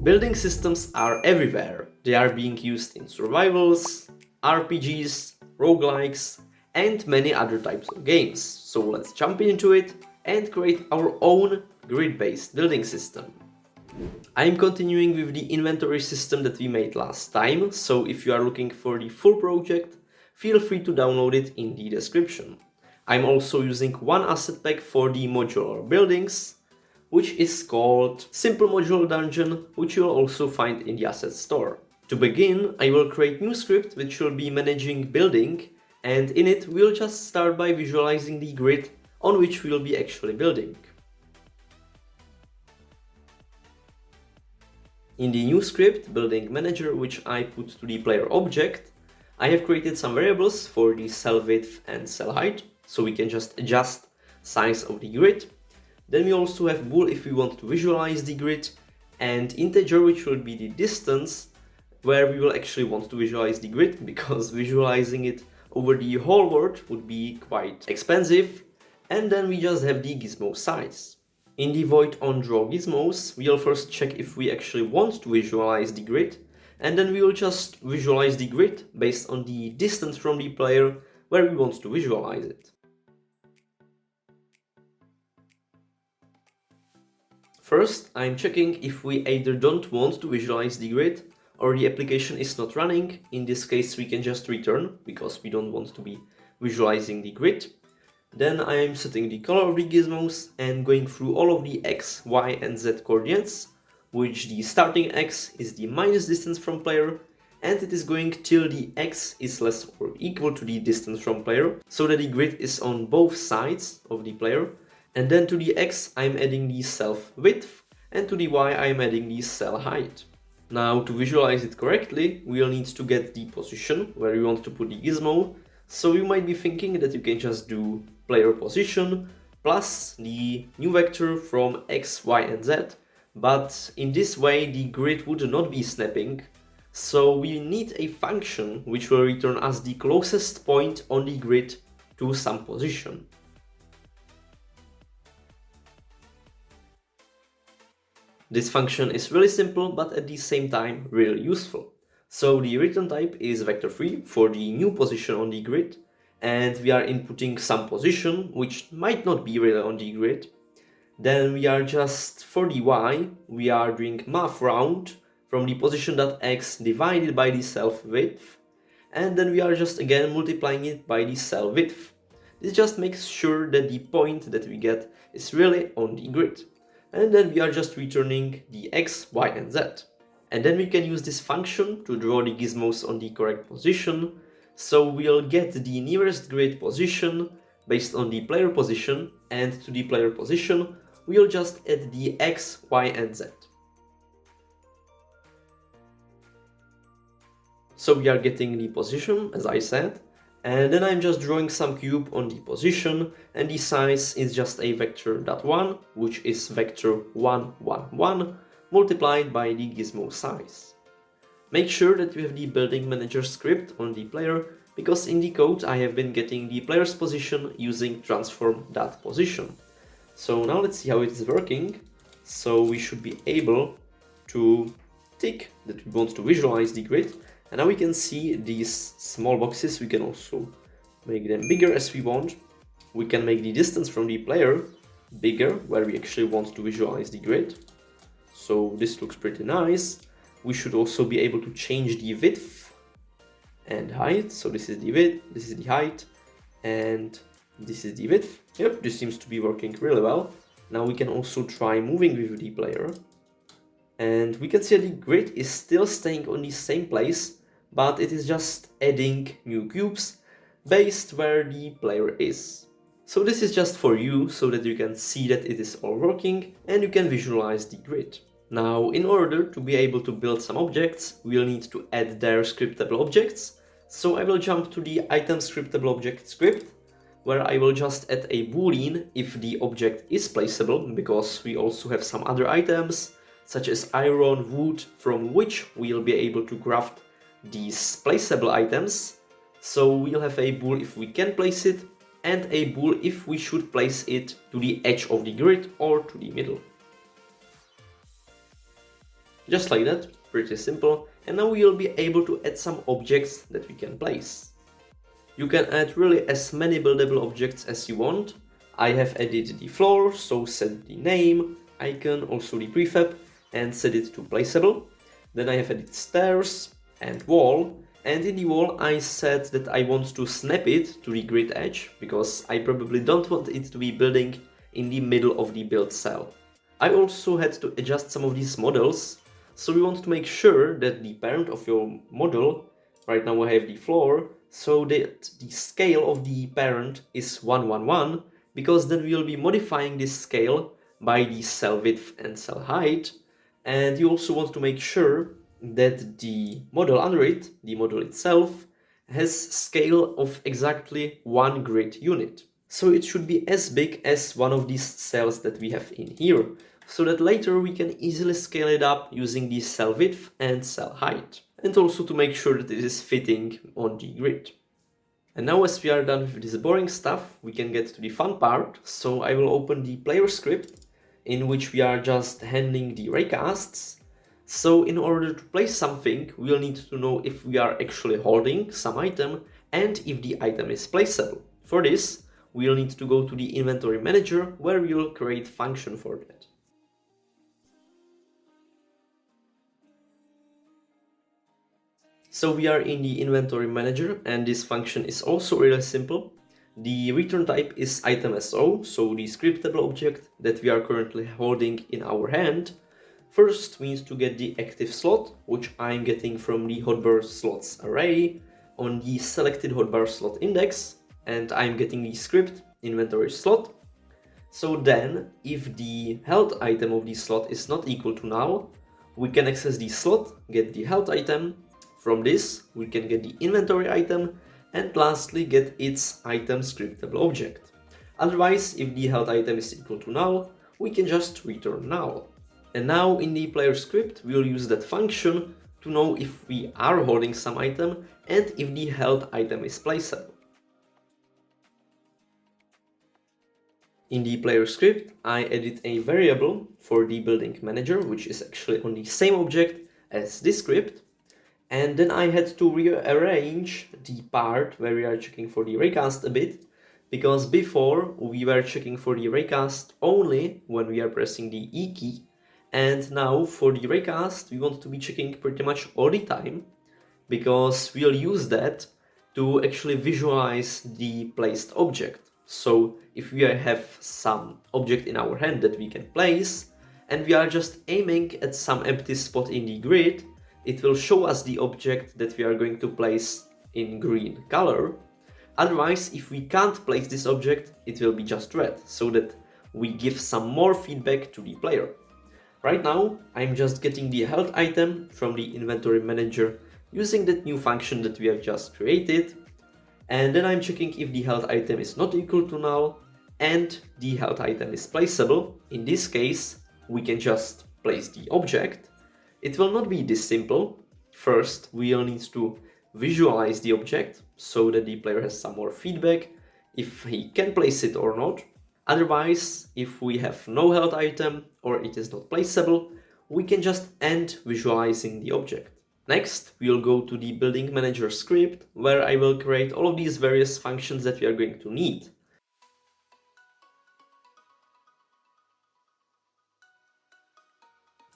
Building systems are everywhere. They are being used in survivals, RPGs, roguelikes, and many other types of games. So let's jump into it and create our own grid-based building system. I'm continuing with the inventory system that we made last time, so if you are looking for the full project, feel free to download it in the description. I'm also using one asset pack for the modular buildings, which is called Simple Modular Dungeon, which you'll also find in the asset store. To begin, I will create new script which will be managing building, and in it we'll just start by visualizing the grid on which we'll be actually building. In the new script, Building Manager, which I put to the player object, I have created some variables for the cell width and cell height, so we can just adjust size of the grid. Then we also have bool if we want to visualize the grid, and integer, which will be the distance where we will actually want to visualize the grid, because visualizing it over the whole world would be quite expensive. And then we just have the gizmo size. In the void on draw gizmos, we'll first check if we actually want to visualize the grid, and then we will just visualize the grid based on the distance from the player where we want to visualize it. First, I'm checking if we either don't want to visualize the grid or the application is not running. In this case, we can just return because we don't want to be visualizing the grid. Then I am setting the color of the gizmos and going through all of the x, y and z coordinates, which the starting x is the minus distance from player, and it is going till the x is less or equal to the distance from player, so that the grid is on both sides of the player. And then to the x I'm adding the cell width, and to the y I'm adding the cell height. Now to visualize it correctly, we'll need to get the position where we want to put the gizmo. So you might be thinking that you can just do player position plus the new vector from x, y and z, but in this way the grid would not be snapping. So we need a function which will return us the closest point on the grid to some position. This function is really simple, but at the same time really useful. So the return type is vector3 for the new position on the grid, and we are inputting some position which might not be really on the grid. Then we are just, for the y, we are doing math round from the position.x divided by the cell width, and then we are just again multiplying it by the cell width. This just makes sure that the point that we get is really on the grid. And then we are just returning the x, y and z. And then we can use this function to draw the gizmos on the correct position. So we'll get the nearest grid position based on the player position, and to the player position we'll just add the x, y and z. So we are getting the position, as I said, and then I'm just drawing some cube on the position, and the size is just a vector.1, which is vector 1, 1, 1, multiplied by the gizmo size. Make sure that you have the building manager script on the player, because in the code I have been getting the player's position using transform.position. So now let's see how it is working. So we should be able to tick that we want to visualize the grid. And now we can see these small boxes. We can also make them bigger as we want. We can make the distance from the player bigger where we actually want to visualize the grid. So this looks pretty nice. We should also be able to change the width and height. So this is the width, this is the height, and this is the width. Yep, this seems to be working really well. Now we can also try moving with the player. And we can see that the grid is still staying on the same place, but it is just adding new cubes based where the player is. So this is just for you, so that you can see that it is all working and you can visualize the grid. Now, in order to be able to build some objects, we'll need to add their scriptable objects. So I will jump to the item scriptable object script, where I will just add a boolean if the object is placeable, because we also have some other items such as iron, wood, from which we'll be able to craft these placeable items. So we'll have a bool if we can place it, and a bool if we should place it to the edge of the grid or to the middle. Just like that, pretty simple. And now we'll be able to add some objects that we can place. You can add really as many buildable objects as you want. I have added the floor, so set the name, icon, also the prefab, and set it to placeable. Then I have added stairs and wall, and in the wall I said that I want to snap it to the grid edge, because I probably don't want it to be building in the middle of the build cell. I also had to adjust some of these models, so we want to make sure that the parent of your model, right now I have the floor, so that the scale of the parent is 111, because then we will be modifying this scale by the cell width and cell height. And you also want to make sure that the model under it, the model itself, has scale of exactly 1 grid unit. So it should be as big as one of these cells that we have in here, so that later we can easily scale it up using the cell width and cell height. And also to make sure that it is fitting on the grid. And now as we are done with this boring stuff, we can get to the fun part. So I will open the player script, in which we are just handling the raycasts. So in order to place something, we'll need to know if we are actually holding some item and if the item is placeable. For this, we'll need to go to the inventory manager, where we'll create function for that. So we are in the inventory manager, and this function is also really simple. The return type is item.so, so the scriptable object that we are currently holding in our hand. First, we need to get the active slot, which I'm getting from the hotbar slots array on the selected hotbar slot index, and I'm getting the script inventory slot. So then, if the held item of the slot is not equal to null, we can access the slot, get the held item. From this, we can get the inventory item, and lastly get its item scriptable object. Otherwise, if the held item is equal to null, we can just return null. And now in the player script, we'll use that function to know if we are holding some item and if the held item is placeable. In the player script, I added a variable for the building manager, which is actually on the same object as this script. And then I had to rearrange the part where we are checking for the raycast a bit, because before we were checking for the raycast only when we are pressing the E key, and now for the raycast we want to be checking pretty much all the time, because we'll use that to actually visualize the placed object. So if we have some object in our hand that we can place, and we are just aiming at some empty spot in the grid, it will show us the object that we are going to place in green color. Otherwise, if we can't place this object, it will be just red, so that we give some more feedback to the player. Right now, I'm just getting the held item from the inventory manager using that new function that we have just created. And then I'm checking if the held item is not equal to null and the held item is placeable. In this case, we can just place the object. It will not be this simple. First, we'll need to visualize the object so that the player has some more feedback if he can place it or not. Otherwise, if we have no held item or it is not placeable, we can just end visualizing the object. Next, we'll go to the building manager script, where I will create all of these various functions that we are going to need.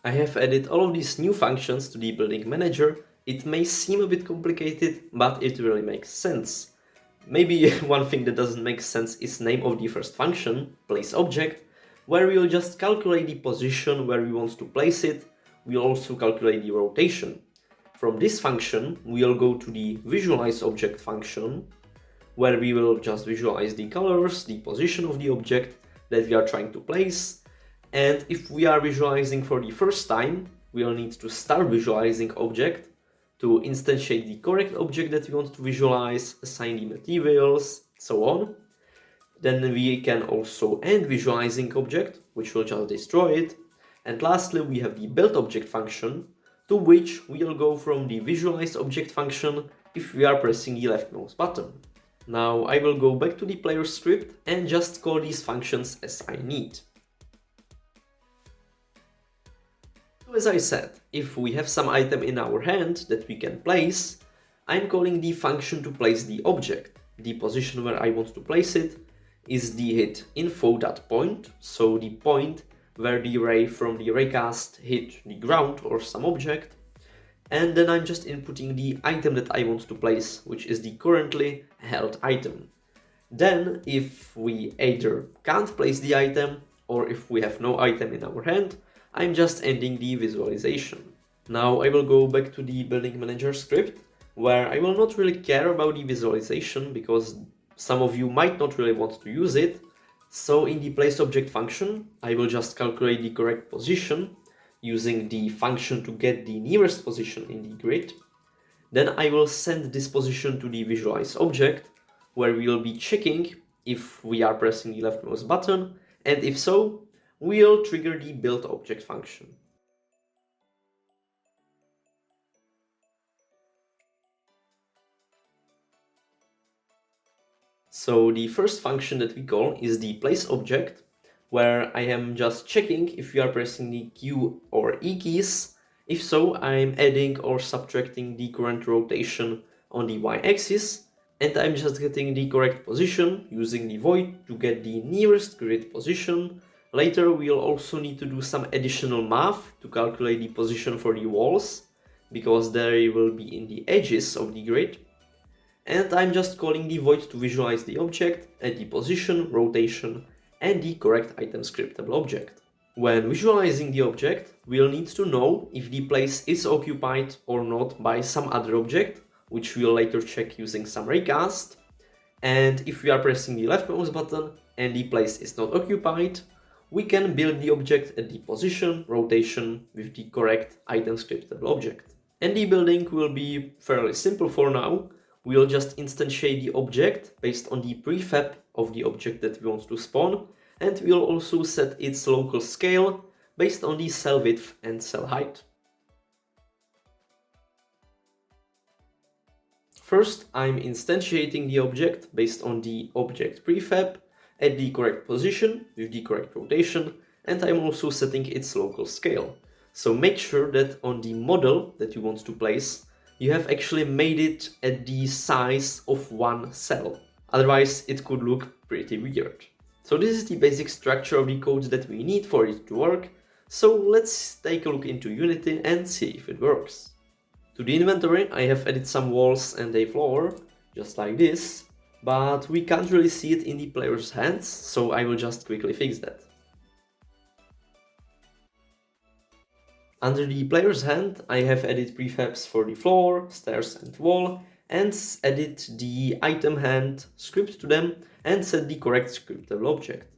I have added all of these new functions to the building manager. It may seem a bit complicated, but it really makes sense. Maybe one thing that doesn't make sense is name of the first function, place object, where we will just calculate the position where we want to place it. We'll also calculate the rotation. From this function, we'll go to the visualize object function, where we will just visualize the colors, the position of the object that we are trying to place. And if we are visualizing for the first time, we'll need to start visualizing object to instantiate the correct object that we want to visualize, assign the materials, so on. Then we can also end visualizing object, which will just destroy it. And lastly, we have the build object function, to which we'll go from the visualize object function if we are pressing the left mouse button. Now I will go back to the player script and just call these functions as I need. As I said, if we have some item in our hand that we can place, I'm calling the function to place the object. The position where I want to place it is the hit info.point, so the point where the ray from the raycast hit the ground or some object. And then I'm just inputting the item that I want to place, which is the currently held item. Then, if we either can't place the item, or if we have no item in our hand, I'm just ending the visualization. Now I will go back to the building manager script, where I will not really care about the visualization because some of you might not really want to use it. So in the place object function, I will just calculate the correct position using the function to get the nearest position in the grid. Then I will send this position to the visualize object, where we will be checking if we are pressing the left mouse button, and if so, we'll trigger the build object function. So the first function that we call is the place object, where I am just checking if you are pressing the Q or E keys. If so, I'm adding or subtracting the current rotation on the y-axis, and I'm just getting the correct position using the void to get the nearest grid position. Later we'll also need to do some additional math to calculate the position for the walls, because they will be in the edges of the grid. And I'm just calling the void to visualize the object at the position, rotation, and the correct item scriptable object. When visualizing the object, we'll need to know if the place is occupied or not by some other object, which we'll later check using some raycast. And if we are pressing the left mouse button and the place is not occupied, we can build the object at the position, rotation with the correct item scriptable object. And the building will be fairly simple for now. We'll just instantiate the object based on the prefab of the object that we want to spawn, and we'll also set its local scale based on the cell width and cell height. First, I'm instantiating the object based on the object prefab at the correct position with the correct rotation, and I'm also setting its local scale. So make sure that on the model that you want to place, you have actually made it at the size of one cell. Otherwise, it could look pretty weird. So this is the basic structure of the code that we need for it to work. So let's take a look into Unity and see if it works. To the inventory, I have added some walls and a floor, just like this, but we can't really see it in the player's hands, so I will just quickly fix that. Under the player's hand, I have added prefabs for the floor, stairs and wall, and added the item hand script to them and set the correct scriptable object.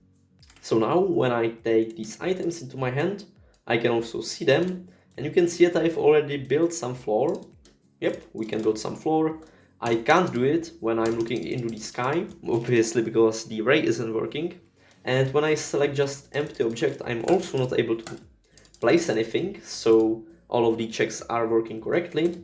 So now when I take these items into my hand, I can also see them, and you can see that I've already built some floor. Yep, we can build some floor. I can't do it when I'm looking into the sky, obviously because the ray isn't working. And when I select just empty object, I'm also not able to place anything, so all of the checks are working correctly.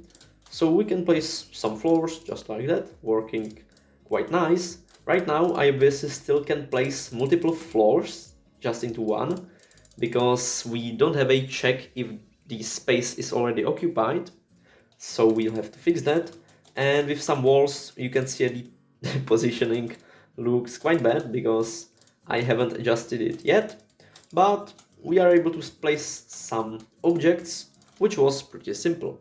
So we can place some floors just like that, working quite nice. Right now I obviously still can place multiple floors just into one, because we don't have a check if the space is already occupied, so we'll have to fix that. And with some walls, you can see the positioning looks quite bad because I haven't adjusted it yet, but we are able to place some objects, which was pretty simple.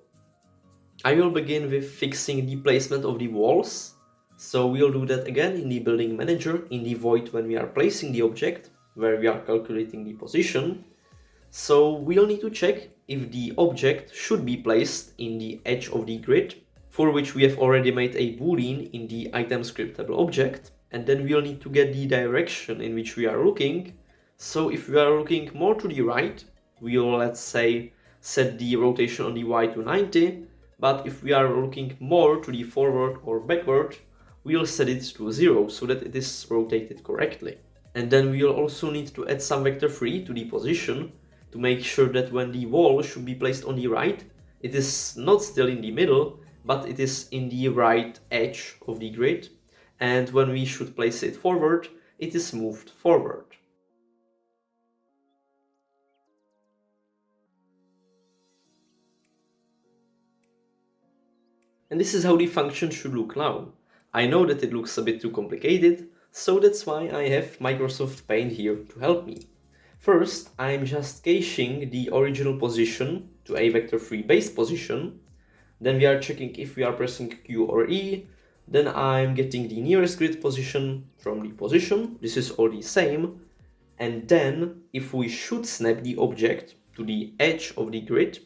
I will begin with fixing the placement of the walls, so we'll do that again in the building manager in the void when we are placing the object, where we are calculating the position. So we'll need to check if the object should be placed in the edge of the grid, for which we have already made a boolean in the item scriptable object, and then we'll need to get the direction in which we are looking. So if we are looking more to the right, we'll, let's say, set the rotation on the Y to 90, but if we are looking more to the forward or backward, we'll set it to 0 so that it is rotated correctly. And then we'll also need to add some vector 3 to the position to make sure that when the wall should be placed on the right, it is not still in the middle, but it is in the right edge of the grid, and when we should place it forward, it is moved forward. And this is how the function should look now. I know that it looks a bit too complicated, so that's why I have Microsoft Paint here to help me. First, I'm just caching the original position to a vector-free base position. Then we are checking if we are pressing Q or E. Then I'm getting the nearest grid position from the position. This is all the same. And then, if we should snap the object to the edge of the grid,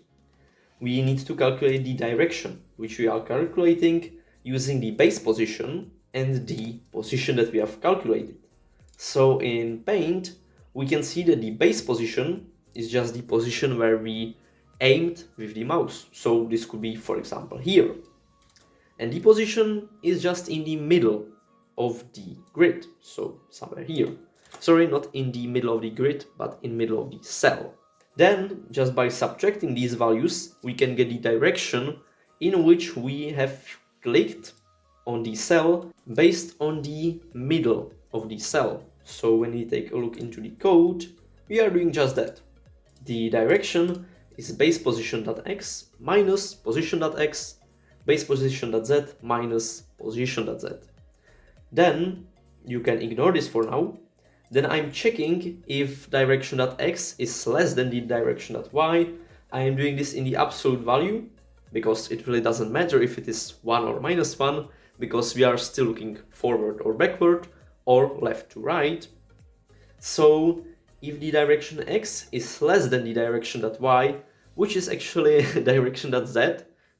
we need to calculate the direction, which we are calculating using the base position and the position that we have calculated. So in Paint, we can see that the base position is just the position where we aimed with the mouse. So this could be, for example, here. And the position is just in the middle of the grid, so somewhere here. Sorry, not in the middle of the grid, but in the middle of the cell. Then, just by subtracting these values, we can get the direction in which we have clicked on the cell based on the middle of the cell. So when we take a look into the code, we are doing just that. The direction is base position.x minus position.x, base position.z minus position.z. Then you can ignore this for now. Then I'm checking if direction.x is less than the direction.y. I am doing this in the absolute value because it really doesn't matter if it is 1 or minus 1, because we are still looking forward or backward or left to right. So if the direction x is less than the direction.y, which is actually direction.z,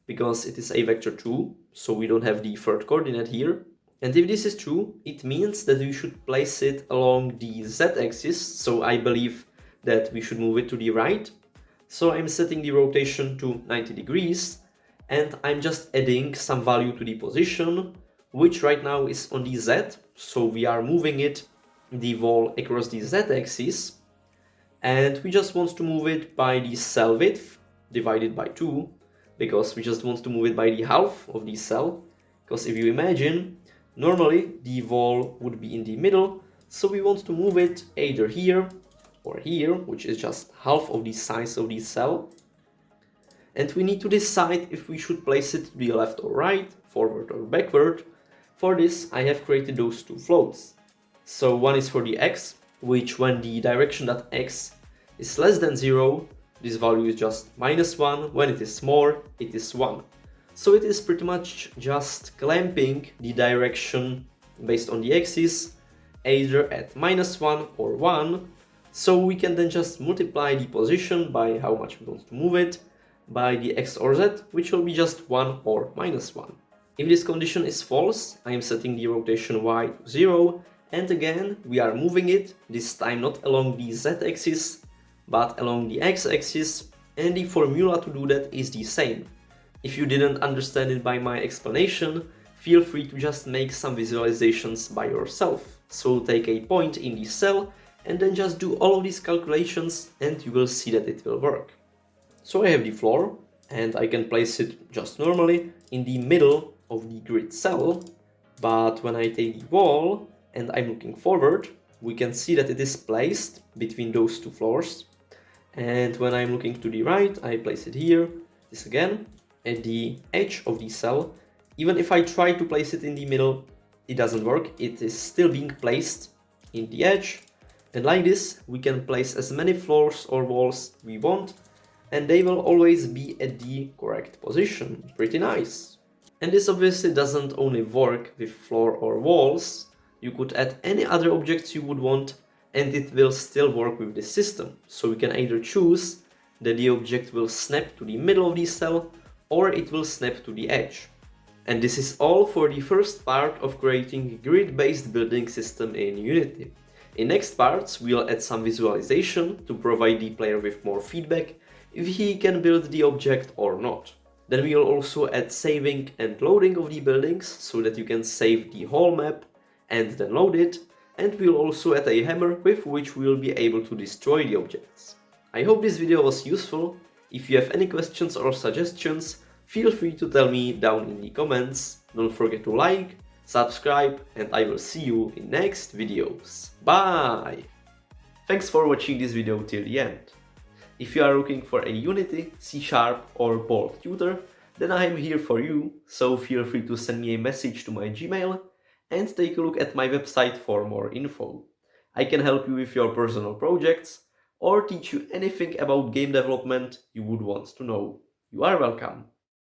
because it is a vector 2, so we don't have the third coordinate here. And if this is true, it means that we should place it along the z-axis, so I believe that we should move it to the right. So I'm setting the rotation to 90 degrees, and I'm just adding some value to the position, which right now is on the z, so we are moving it, the wall, across the z-axis, and we just want to move it by the cell width divided by 2, because we just want to move it by the half of the cell, because if you imagine, normally the wall would be in the middle, so we want to move it either here or here, which is just half of the size of the cell. And we need to decide if we should place it to the left or right, forward or backward. For this, I have created those two floats. So one is for the x, which when the direction.x is less than 0, this value is just -1. When it is more, it is 1. So it is pretty much just clamping the direction based on the axis, either at -1 or 1. So we can then just multiply the position by how much we want to move it by the x or z, which will be just 1 or -1. If this condition is false, I am setting the rotation y to 0, and again we are moving it, this time not along the z-axis, but along the x-axis, and the formula to do that is the same. If you didn't understand it by my explanation, feel free to just make some visualizations by yourself. So take a point in the cell and then just do all of these calculations and you will see that it will work. So I have the floor and I can place it just normally in the middle of the grid cell, but when I take the wall and I'm looking forward, we can see that it is placed between those two floors. And when I'm looking to the right, I place it here, this again, at the edge of the cell. Even if I try to place it in the middle, it doesn't work. It is still being placed in the edge. And like this, we can place as many floors or walls we want, and they will always be at the correct position. Pretty nice. And this obviously doesn't only work with floor or walls. You could add any other objects you would want, and it will still work with this system. So we can either choose that the object will snap to the middle of the cell, or it will snap to the edge. And this is all for the first part of creating a grid-based building system in Unity. In next parts, we'll add some visualization to provide the player with more feedback if he can build the object or not. Then we'll also add saving and loading of the buildings so that you can save the whole map and then load it. And we'll also add a hammer with which we'll be able to destroy the objects. I hope this video was useful. If you have any questions or suggestions, feel free to tell me down in the comments. Don't forget to like, subscribe, and I will see you in next videos. Bye! Thanks for watching this video till the end. If you are looking for a Unity, C# or Bolt tutor, then I am here for you, so feel free to send me a message to my Gmail and take a look at my website for more info. I can help you with your personal projects or teach you anything about game development you would want to know. You are welcome.